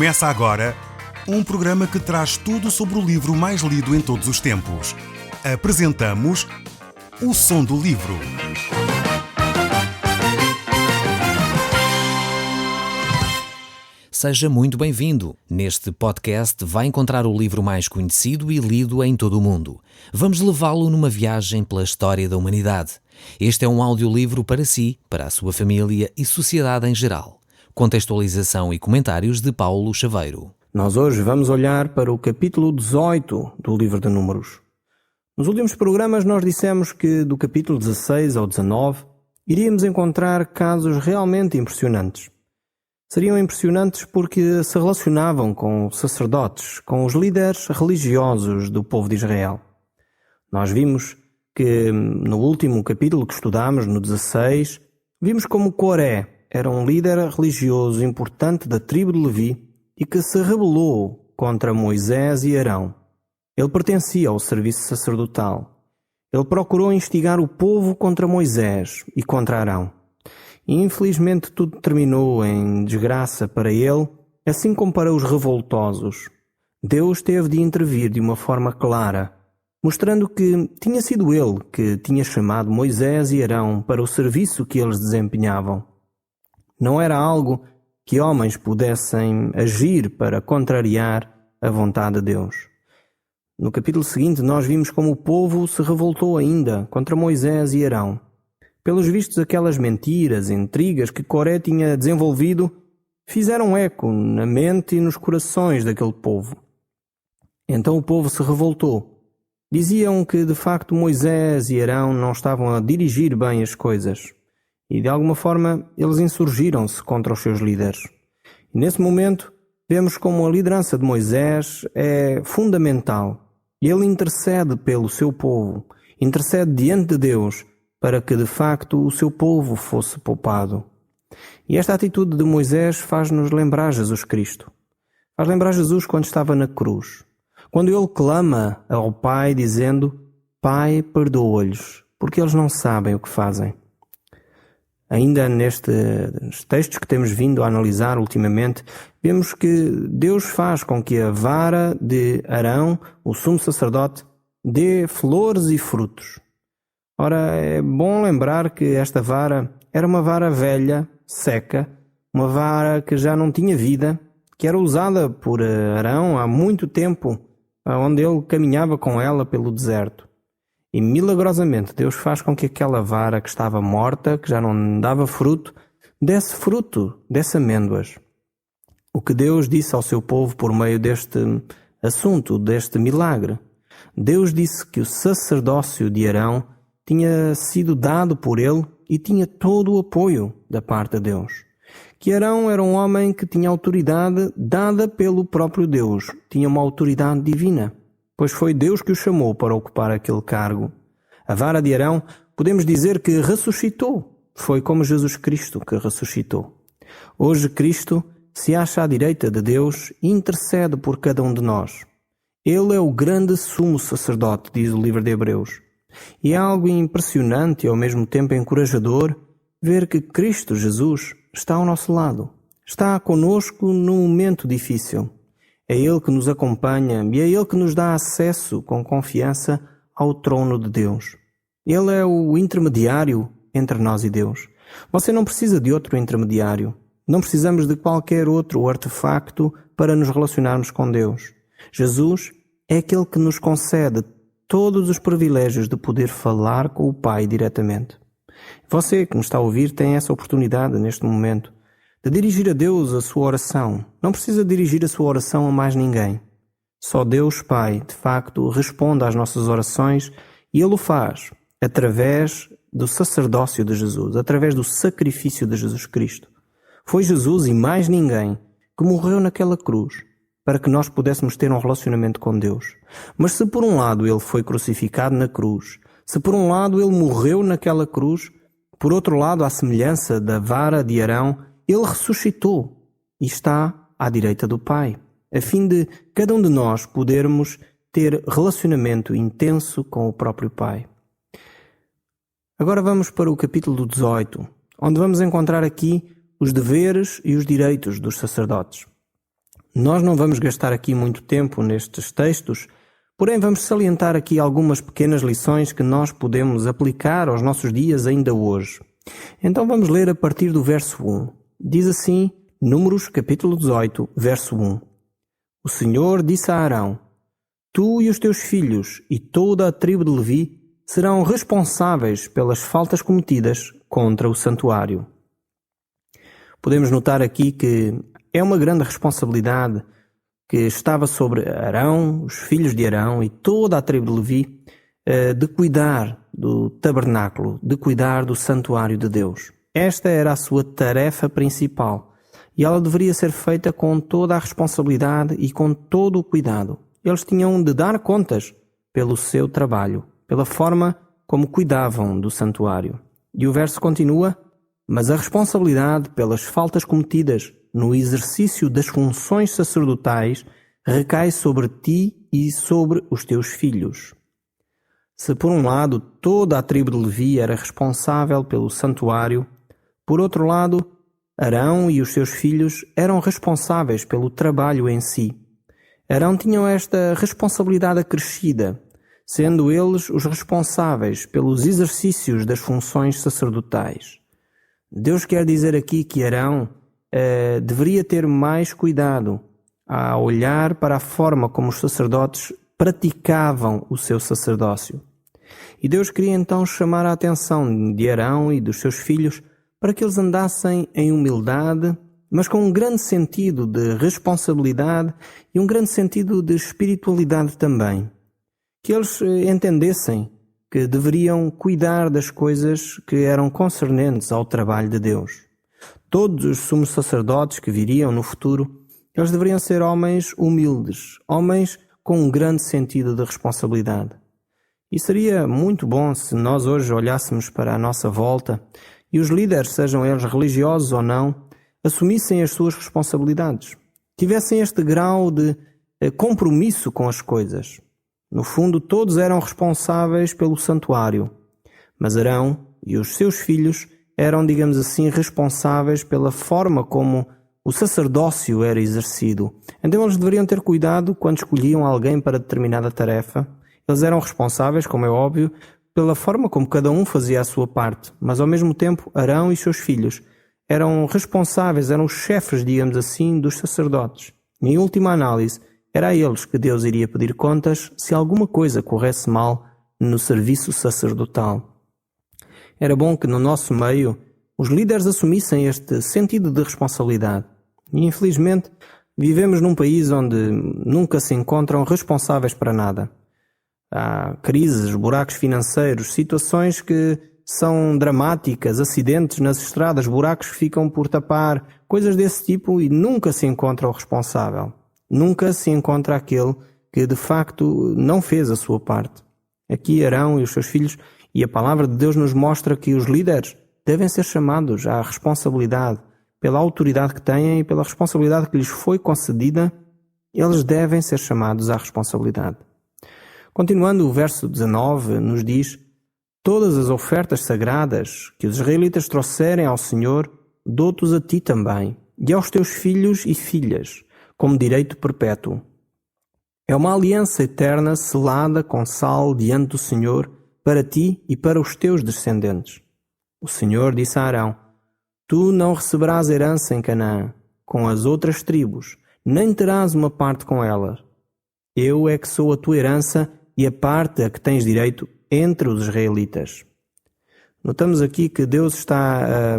Começa agora um programa que traz tudo sobre o livro mais lido em todos os tempos. Apresentamos O Som do Livro. Seja muito bem-vindo. Neste podcast vai encontrar o livro mais conhecido e lido em todo o mundo. Vamos levá-lo numa viagem pela história da humanidade. Este é um audiolivro para si, para a sua família e sociedade em geral. Contextualização e comentários de Paulo Chaveiro. Nós hoje vamos olhar para o capítulo 18 do livro de Números. Nos últimos programas nós dissemos que do capítulo 16 ao 19 iríamos encontrar casos realmente impressionantes. Seriam impressionantes porque se relacionavam com sacerdotes, com os líderes religiosos do povo de Israel. Nós vimos que no último capítulo que estudámos, no 16, vimos como Coré era um líder religioso importante da tribo de Levi e que se rebelou contra Moisés e Arão. Ele pertencia ao serviço sacerdotal. Ele procurou instigar o povo contra Moisés e contra Arão. E infelizmente tudo terminou em desgraça para ele, assim como para os revoltosos. Deus teve de intervir de uma forma clara, mostrando que tinha sido ele que tinha chamado Moisés e Arão para o serviço que eles desempenhavam. Não era algo que homens pudessem agir para contrariar a vontade de Deus. No capítulo seguinte nós vimos como o povo se revoltou ainda contra Moisés e Arão. Pelos vistos, aquelas mentiras, intrigas que Coré tinha desenvolvido fizeram eco na mente e nos corações daquele povo. Então o povo se revoltou. Diziam que de facto Moisés e Arão não estavam a dirigir bem as coisas. E de alguma forma eles insurgiram-se contra os seus líderes. E nesse momento vemos como a liderança de Moisés é fundamental. Ele intercede pelo seu povo, intercede diante de Deus para que de facto o seu povo fosse poupado. E esta atitude de Moisés faz-nos lembrar Jesus Cristo. Faz lembrar Jesus quando estava na cruz. Quando ele clama ao Pai dizendo: Pai, perdoa-lhes, porque eles não sabem o que fazem. Ainda nestes textos que temos vindo a analisar ultimamente, vemos que Deus faz com que a vara de Arão, o sumo sacerdote, dê flores e frutos. Ora, é bom lembrar que esta vara era uma vara velha, seca, uma vara que já não tinha vida, que era usada por Arão há muito tempo, onde ele caminhava com ela pelo deserto. E milagrosamente Deus faz com que aquela vara que estava morta, que já não dava fruto, desse amêndoas. O que Deus disse ao seu povo por meio deste assunto, deste milagre. Deus disse que o sacerdócio de Arão tinha sido dado por ele e tinha todo o apoio da parte de Deus. Que Arão era um homem que tinha autoridade dada pelo próprio Deus, tinha uma autoridade divina, pois foi Deus que o chamou para ocupar aquele cargo. A vara de Arão, podemos dizer que ressuscitou. Foi como Jesus Cristo que ressuscitou. Hoje Cristo se acha à direita de Deus e intercede por cada um de nós. Ele é o grande sumo sacerdote, diz o livro de Hebreus. E é algo impressionante e ao mesmo tempo encorajador ver que Cristo Jesus está ao nosso lado. Está conosco num momento difícil. É Ele que nos acompanha e é Ele que nos dá acesso com confiança ao trono de Deus. Ele é o intermediário entre nós e Deus. Você não precisa de outro intermediário. Não precisamos de qualquer outro artefacto para nos relacionarmos com Deus. Jesus é aquele que nos concede todos os privilégios de poder falar com o Pai diretamente. Você que me está a ouvir tem essa oportunidade neste momento de dirigir a Deus a sua oração. Não precisa dirigir a sua oração a mais ninguém. Só Deus Pai, de facto, responde às nossas orações e Ele o faz através do sacerdócio de Jesus, através do sacrifício de Jesus Cristo. Foi Jesus e mais ninguém que morreu naquela cruz para que nós pudéssemos ter um relacionamento com Deus. Mas se por um lado Ele foi crucificado na cruz, se por um lado Ele morreu naquela cruz, por outro lado, à semelhança da vara de Arão, Ele ressuscitou e está à direita do Pai, a fim de cada um de nós podermos ter relacionamento intenso com o próprio Pai. Agora vamos para o capítulo 18, onde vamos encontrar aqui os deveres e os direitos dos sacerdotes. Nós não vamos gastar aqui muito tempo nestes textos, porém vamos salientar aqui algumas pequenas lições que nós podemos aplicar aos nossos dias ainda hoje. Então vamos ler a partir do verso 1. Diz assim, Números capítulo 18, verso 1. O Senhor disse a Arão: Tu e os teus filhos e toda a tribo de Levi serão responsáveis pelas faltas cometidas contra o santuário. Podemos notar aqui que é uma grande responsabilidade que estava sobre Arão, os filhos de Arão e toda a tribo de Levi, de cuidar do tabernáculo, de cuidar do santuário de Deus. Esta era a sua tarefa principal e ela deveria ser feita com toda a responsabilidade e com todo o cuidado. Eles tinham de dar contas pelo seu trabalho, pela forma como cuidavam do santuário. E o verso continua: Mas a responsabilidade pelas faltas cometidas no exercício das funções sacerdotais recai sobre ti e sobre os teus filhos. Se por um lado toda a tribo de Levi era responsável pelo santuário, por outro lado Arão e os seus filhos eram responsáveis pelo trabalho em si. Arão tinham esta responsabilidade acrescida, sendo eles os responsáveis pelos exercícios das funções sacerdotais. Deus quer dizer aqui que Arão deveria ter mais cuidado a olhar para a forma como os sacerdotes praticavam o seu sacerdócio. E Deus queria então chamar a atenção de Arão e dos seus filhos para que eles andassem em humildade, mas com um grande sentido de responsabilidade e um grande sentido de espiritualidade também. Que eles entendessem que deveriam cuidar das coisas que eram concernentes ao trabalho de Deus. Todos os sumos sacerdotes que viriam no futuro, eles deveriam ser homens humildes, homens com um grande sentido de responsabilidade. E seria muito bom se nós hoje olhássemos para a nossa volta e os líderes, sejam eles religiosos ou não, assumissem as suas responsabilidades, tivessem este grau de compromisso com as coisas. No fundo, todos eram responsáveis pelo santuário, mas Arão e os seus filhos eram, digamos assim, responsáveis pela forma como o sacerdócio era exercido. Então eles deveriam ter cuidado quando escolhiam alguém para determinada tarefa. Eles eram responsáveis, como é óbvio, pela forma como cada um fazia a sua parte, mas ao mesmo tempo Arão e seus filhos eram responsáveis, eram os chefes, digamos assim, dos sacerdotes. Em última análise, era a eles que Deus iria pedir contas se alguma coisa corresse mal no serviço sacerdotal. Era bom que no nosso meio os líderes assumissem este sentido de responsabilidade. E infelizmente vivemos num país onde nunca se encontram responsáveis para nada. Há crises, buracos financeiros, situações que são dramáticas, acidentes nas estradas, buracos que ficam por tapar, coisas desse tipo, e nunca se encontra o responsável. Nunca se encontra aquele que de facto não fez a sua parte. Aqui Arão e os seus filhos, e a palavra de Deus nos mostra que os líderes devem ser chamados à responsabilidade pela autoridade que têm e pela responsabilidade que lhes foi concedida. Eles devem ser chamados à responsabilidade. Continuando, o verso 19 nos diz: Todas as ofertas sagradas que os israelitas trouxerem ao Senhor, dou-te-os a ti também, e aos teus filhos e filhas, como direito perpétuo. É uma aliança eterna selada com sal diante do Senhor, para ti e para os teus descendentes. O Senhor disse a Arão: Tu não receberás herança em Canaã, com as outras tribos, nem terás uma parte com elas. Eu é que sou a tua herança e a parte a que tens direito entre os israelitas. Notamos aqui que Deus está a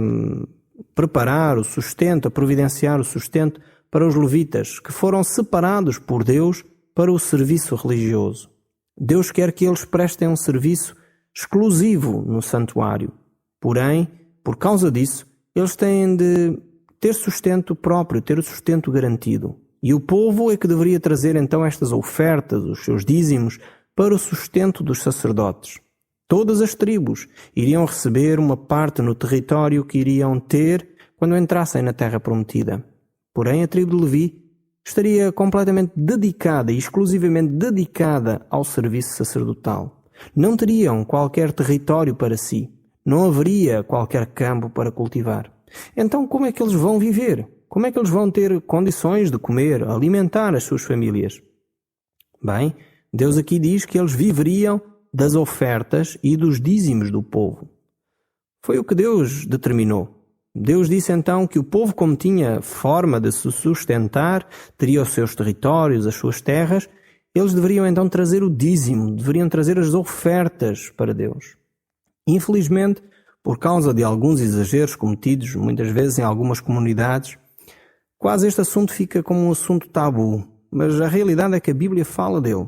preparar o sustento, a providenciar o sustento para os levitas, que foram separados por Deus para o serviço religioso. Deus quer que eles prestem um serviço exclusivo no santuário. Porém, por causa disso, eles têm de ter sustento próprio, ter o sustento garantido. E o povo é que deveria trazer então estas ofertas, os seus dízimos, para o sustento dos sacerdotes. Todas as tribos iriam receber uma parte no território que iriam ter quando entrassem na terra prometida. Porém, a tribo de Levi estaria completamente dedicada e exclusivamente dedicada ao serviço sacerdotal. Não teriam qualquer território para si. Não haveria qualquer campo para cultivar. Então, como é que eles vão viver? Como é que eles vão ter condições de comer, alimentar as suas famílias? Bem, Deus aqui diz que eles viveriam das ofertas e dos dízimos do povo. Foi o que Deus determinou. Deus disse então que o povo, como tinha forma de se sustentar, teria os seus territórios, as suas terras, eles deveriam então trazer o dízimo, deveriam trazer as ofertas para Deus. Infelizmente, por causa de alguns exageros cometidos, muitas vezes em algumas comunidades, quase este assunto fica como um assunto tabu, mas a realidade é que a Bíblia fala dele.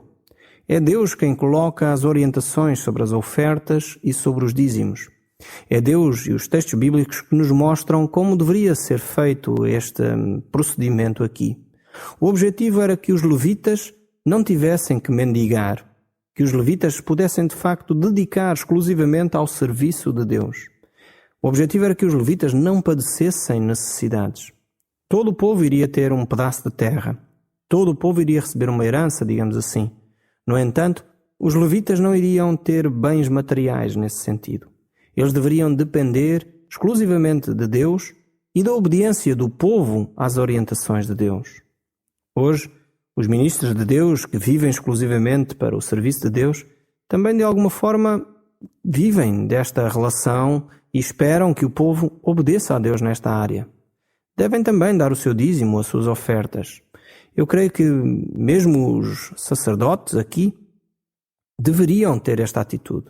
É Deus quem coloca as orientações sobre as ofertas e sobre os dízimos. É Deus e os textos bíblicos que nos mostram como deveria ser feito este procedimento aqui. O objetivo era que os levitas não tivessem que mendigar, que os levitas pudessem de facto dedicar exclusivamente ao serviço de Deus. O objetivo era que os levitas não padecessem necessidades. Todo o povo iria ter um pedaço de terra. Todo o povo iria receber uma herança, digamos assim. No entanto, os levitas não iriam ter bens materiais nesse sentido. Eles deveriam depender exclusivamente de Deus e da obediência do povo às orientações de Deus. Hoje, os ministros de Deus que vivem exclusivamente para o serviço de Deus também de alguma forma vivem desta relação e esperam que o povo obedeça a Deus nesta área. Devem também dar o seu dízimo, as suas ofertas. Eu creio que mesmo os sacerdotes aqui deveriam ter esta atitude.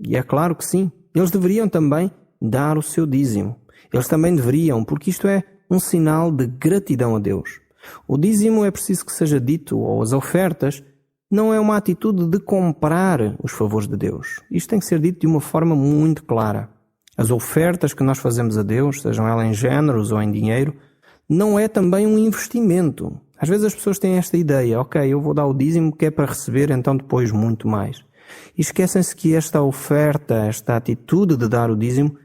E é claro que sim, eles deveriam também dar o seu dízimo. Eles também deveriam, porque isto é um sinal de gratidão a Deus. O dízimo é preciso que seja dito, ou as ofertas, não é uma atitude de comprar os favores de Deus. Isto tem que ser dito de uma forma muito clara. As ofertas que nós fazemos a Deus, sejam elas em géneros ou em dinheiro, não é também um investimento. Às vezes as pessoas têm esta ideia, ok, eu vou dar o dízimo que é para receber então depois muito mais. E esquecem-se que esta oferta, esta atitude de dar o dízimo,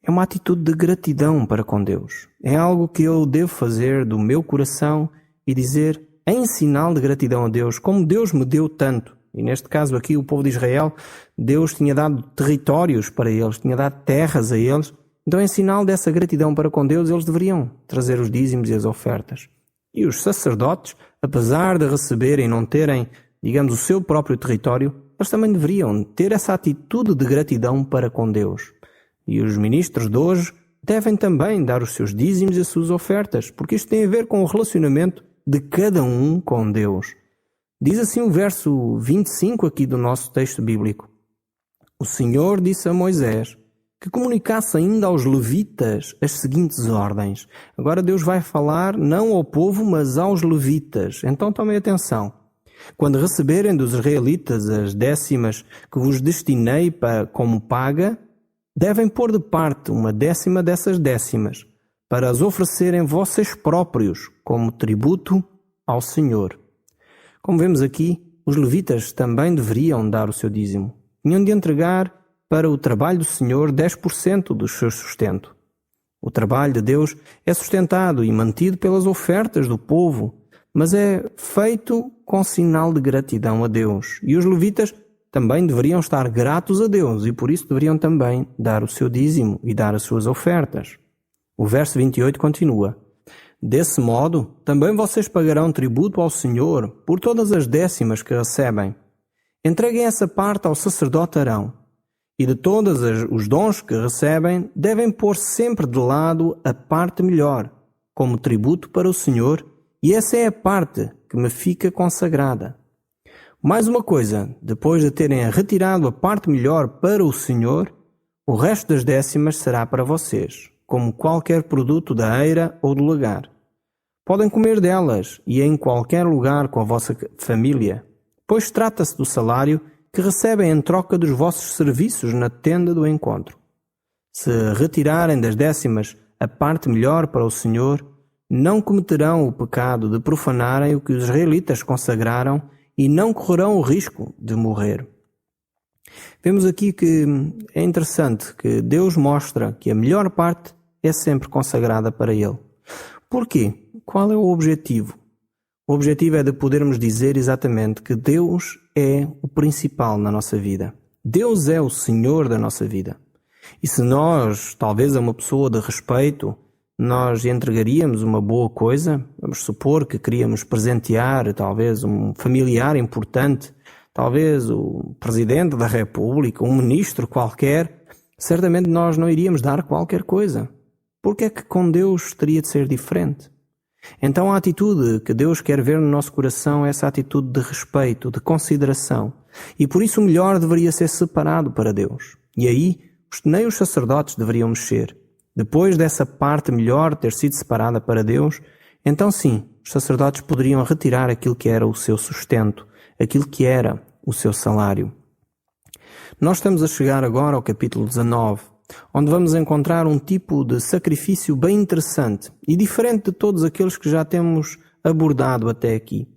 é uma atitude de gratidão para com Deus. É algo que eu devo fazer do meu coração e dizer, em sinal de gratidão a Deus, como Deus me deu tanto. E neste caso aqui, o povo de Israel, Deus tinha dado territórios para eles, tinha dado terras a eles. Então, em sinal dessa gratidão para com Deus, eles deveriam trazer os dízimos e as ofertas. E os sacerdotes, apesar de receberem e não terem, digamos, o seu próprio território, eles também deveriam ter essa atitude de gratidão para com Deus. E os ministros de hoje devem também dar os seus dízimos e as suas ofertas, porque isto tem a ver com o relacionamento de cada um com Deus. Diz assim o verso 25 aqui do nosso texto bíblico. O Senhor disse a Moisés que comunicasse ainda aos levitas as seguintes ordens. Agora Deus vai falar não ao povo, mas aos levitas. Então tomem atenção. Quando receberem dos israelitas as décimas que vos destinei como paga, devem pôr de parte 1/10 dessas décimas, para as oferecerem vocês próprios como tributo ao Senhor. Como vemos aqui, os levitas também deveriam dar o seu dízimo. Tinham de entregar para o trabalho do Senhor 10% do seu sustento. O trabalho de Deus é sustentado e mantido pelas ofertas do povo, mas é feito com sinal de gratidão a Deus. E os levitas também deveriam estar gratos a Deus e por isso deveriam também dar o seu dízimo e dar as suas ofertas. O verso 28 continua. Desse modo, também vocês pagarão tributo ao Senhor por todas as décimas que recebem. Entreguem essa parte ao sacerdote Arão. E de todos os dons que recebem, devem pôr sempre de lado a parte melhor, como tributo para o Senhor, e essa é a parte que me fica consagrada. Mais uma coisa, depois de terem retirado a parte melhor para o Senhor, o resto das décimas será para vocês, como qualquer produto da eira ou do lagar. Podem comer delas e em qualquer lugar com a vossa família, pois trata-se do salário que recebem em troca dos vossos serviços na tenda do encontro. Se retirarem das décimas a parte melhor para o Senhor, não cometerão o pecado de profanarem o que os israelitas consagraram e não correrão o risco de morrer. Vemos aqui que é interessante que Deus mostra que a melhor parte é sempre consagrada para Ele. Porquê? Qual é o objetivo? O objetivo é de podermos dizer exatamente que Deus é o principal na nossa vida. Deus é o Senhor da nossa vida. E se nós, talvez a uma pessoa de respeito, nós entregaríamos uma boa coisa? Vamos supor que queríamos presentear talvez um familiar importante, talvez o Presidente da República, um ministro qualquer. Certamente nós não iríamos dar qualquer coisa. Por que é que com Deus teria de ser diferente? Então a atitude que Deus quer ver no nosso coração é essa atitude de respeito, de consideração. E por isso o melhor deveria ser separado para Deus. E aí nem os sacerdotes deveriam mexer. Depois dessa parte melhor ter sido separada para Deus, então sim, os sacerdotes poderiam retirar aquilo que era o seu sustento, aquilo que era o seu salário. Nós estamos a chegar agora ao capítulo 19, onde vamos encontrar um tipo de sacrifício bem interessante e diferente de todos aqueles que já temos abordado até aqui.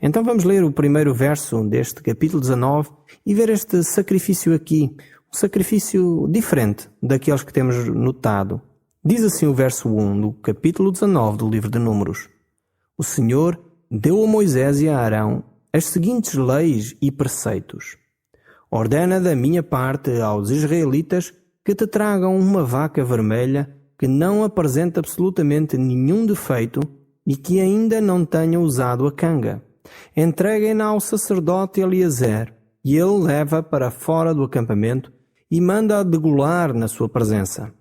Então vamos ler o primeiro verso deste capítulo 19 e ver este sacrifício aqui, um sacrifício diferente daqueles que temos notado. Diz assim o verso 1 do capítulo 19 do livro de Números: O Senhor deu a Moisés e a Arão as seguintes leis e preceitos. Ordena da minha parte aos israelitas que te tragam uma vaca vermelha que não apresenta absolutamente nenhum defeito e que ainda não tenha usado a canga. Entreguem-na ao sacerdote Eliezer, e ele leva para fora do acampamento e manda-a degolar na sua presença.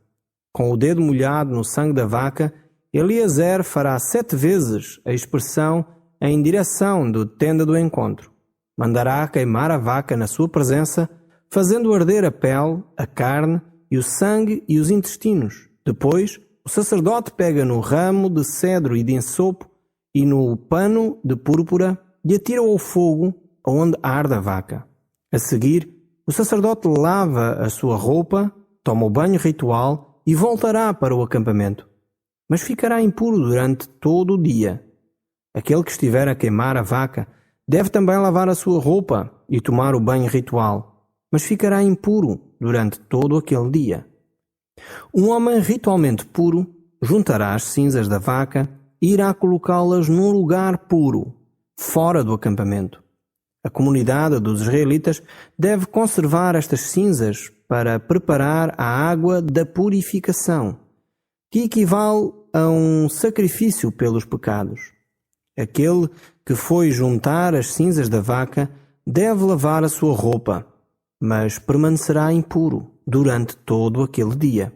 Com o dedo molhado no sangue da vaca, Eliezer fará 7 vezes a expressão em direção da tenda do encontro. Mandará queimar a vaca na sua presença, fazendo arder a pele, a carne e o sangue e os intestinos. Depois, o sacerdote pega no ramo de cedro e de ensopo e no pano de púrpura e atira-o ao fogo onde arde a vaca. A seguir, o sacerdote lava a sua roupa, toma o banho ritual e voltará para o acampamento. Mas ficará impuro durante todo o dia. Aquele que estiver a queimar a vaca deve também lavar a sua roupa e tomar o banho ritual, mas ficará impuro durante todo aquele dia. Um homem ritualmente puro juntará as cinzas da vaca e irá colocá-las num lugar puro, fora do acampamento. A comunidade dos israelitas deve conservar estas cinzas para preparar a água da purificação, que equivale a um sacrifício pelos pecados. Aquele que foi juntar as cinzas da vaca deve lavar a sua roupa, mas permanecerá impuro durante todo aquele dia.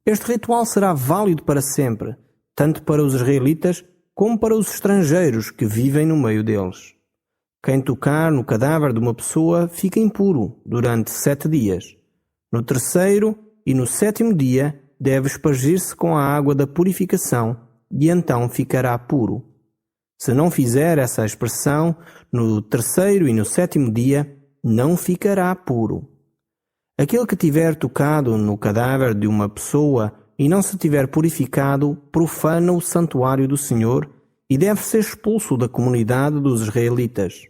Este ritual será válido para sempre, tanto para os israelitas como para os estrangeiros que vivem no meio deles. Quem tocar no cadáver de uma pessoa fica impuro durante 7 dias. No 3º e no 7º dia deve espargir-se com a água da purificação e então ficará puro. Se não fizer essa expressão, no 3º e no 7º dia não ficará puro. Aquele que tiver tocado no cadáver de uma pessoa e não se tiver purificado, profana o santuário do Senhor e deve ser expulso da comunidade dos israelitas.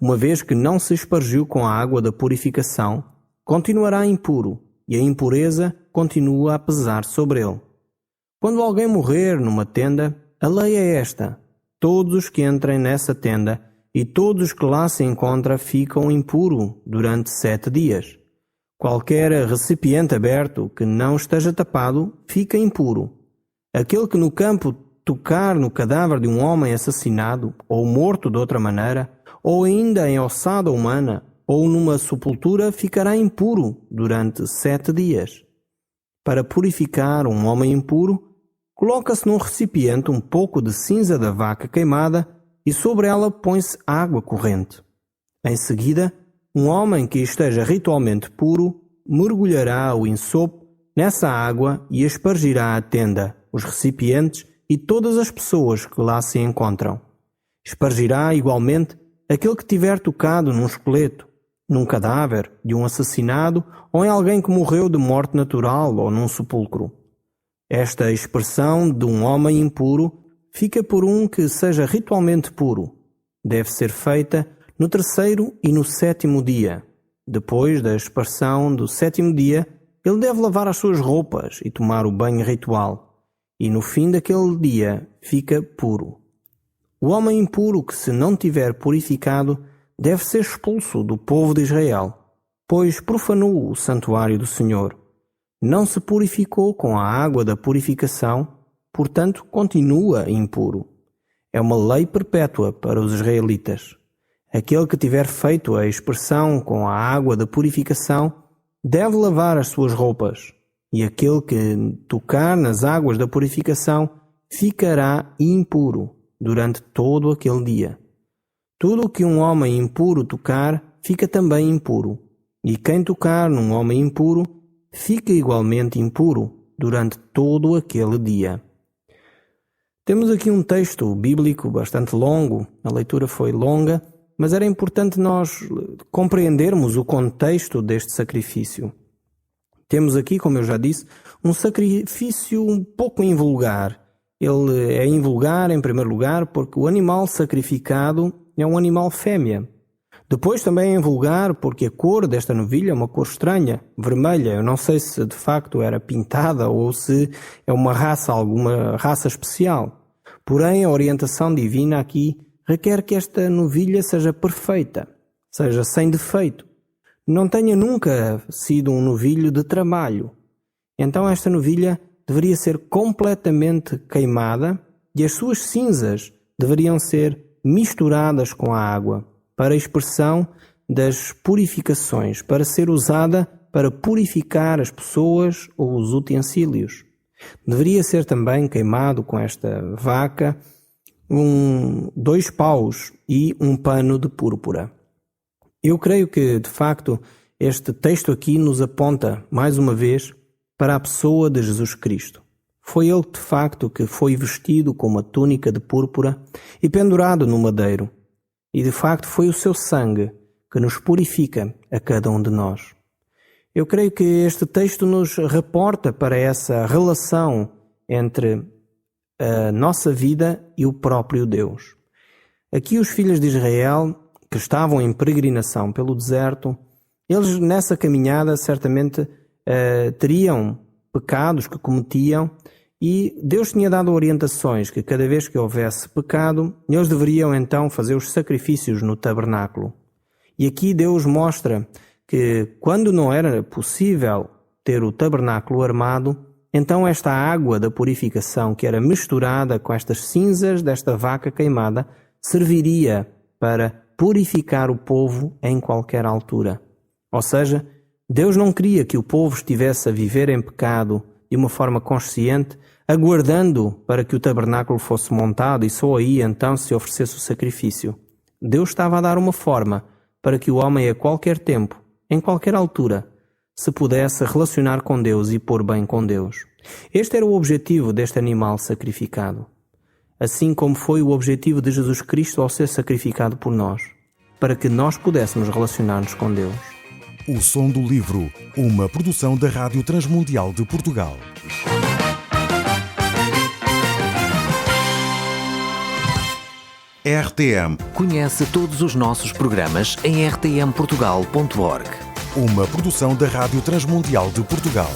Uma vez que não se espargiu com a água da purificação, continuará impuro e a impureza continua a pesar sobre ele. Quando alguém morrer numa tenda, a lei é esta: todos os que entrem nessa tenda e todos os que lá se encontram ficam impuros durante 7 dias. Qualquer recipiente aberto que não esteja tapado fica impuro. Aquele que no campo tocar no cadáver de um homem assassinado ou morto de outra maneira, ou ainda em ossada humana, ou numa sepultura, ficará impuro durante 7 dias. Para purificar um homem impuro, coloca-se num recipiente um pouco de cinza da vaca queimada e sobre ela põe-se água corrente. Em seguida, um homem que esteja ritualmente puro mergulhará o ensopo nessa água e espargirá a tenda, os recipientes e todas as pessoas que lá se encontram. Espargirá igualmente aquele que tiver tocado num esqueleto, num cadáver de um assassinado ou em alguém que morreu de morte natural ou num sepulcro. Esta expressão de um homem impuro fica por um que seja ritualmente puro. Deve ser feita no 3º e no 7º dia. Depois da exparsão do 7º dia, ele deve lavar as suas roupas e tomar o banho ritual. E no fim daquele dia fica puro. O homem impuro que se não tiver purificado deve ser expulso do povo de Israel, pois profanou o santuário do Senhor. não se purificou com a água da purificação, portanto continua impuro. É uma lei perpétua para os israelitas. Aquele que tiver feito a expressão com a água da purificação deve lavar as suas roupas, e aquele que tocar nas águas da purificação ficará impuro durante todo aquele dia. Tudo o que um homem impuro tocar fica também impuro, e quem tocar num homem impuro fica igualmente impuro durante todo aquele dia. Temos aqui um texto bíblico bastante longo, a leitura foi longa, mas era importante nós compreendermos o contexto deste sacrifício. Temos aqui, como eu já disse, um sacrifício um pouco invulgar. Ele é invulgar, em primeiro lugar, porque o animal sacrificado é um animal fêmea. Depois também é invulgar porque a cor desta novilha é uma cor estranha, vermelha. Eu não sei se de facto era pintada ou se é uma raça, alguma raça especial. Porém, a orientação divina aqui requer que esta novilha seja perfeita, seja sem defeito. Não tenha nunca sido um novilho de trabalho. Então esta novilha deveria ser completamente queimada e as suas cinzas deveriam ser misturadas com a água para a expressão das purificações, para ser usada para purificar as pessoas ou os utensílios. Deveria ser também queimado com esta vaca 2 paus e um pano de púrpura. Eu creio que, de facto, este texto aqui nos aponta, mais uma vez, para a pessoa de Jesus Cristo. Foi ele, de facto, que foi vestido com uma túnica de púrpura e pendurado no madeiro. E, de facto, foi o seu sangue que nos purifica a cada um de nós. Eu creio que este texto nos reporta para essa relação entre a nossa vida e o próprio Deus. Aqui os filhos de Israel, que estavam em peregrinação pelo deserto, eles nessa caminhada certamente teriam pecados que cometiam e Deus tinha dado orientações que cada vez que houvesse pecado, eles deveriam então fazer os sacrifícios no tabernáculo. E aqui Deus mostra que quando não era possível ter o tabernáculo armado, então esta água da purificação que era misturada com estas cinzas desta vaca queimada serviria para purificar o povo em qualquer altura. Ou seja, Deus não queria que o povo estivesse a viver em pecado de uma forma consciente, aguardando para que o tabernáculo fosse montado e só aí então se oferecesse o sacrifício. Deus estava a dar uma forma para que o homem a qualquer tempo, em qualquer altura, se pudesse relacionar com Deus e pôr bem com Deus. Este era o objetivo deste animal sacrificado. Assim como foi o objetivo de Jesus Cristo ao ser sacrificado por nós, para que nós pudéssemos relacionar-nos com Deus. O Som do Livro, uma produção da Rádio Transmundial de Portugal. RTM. Conhece todos os nossos programas em rtmportugal.org. Uma produção da Rádio Transmundial de Portugal.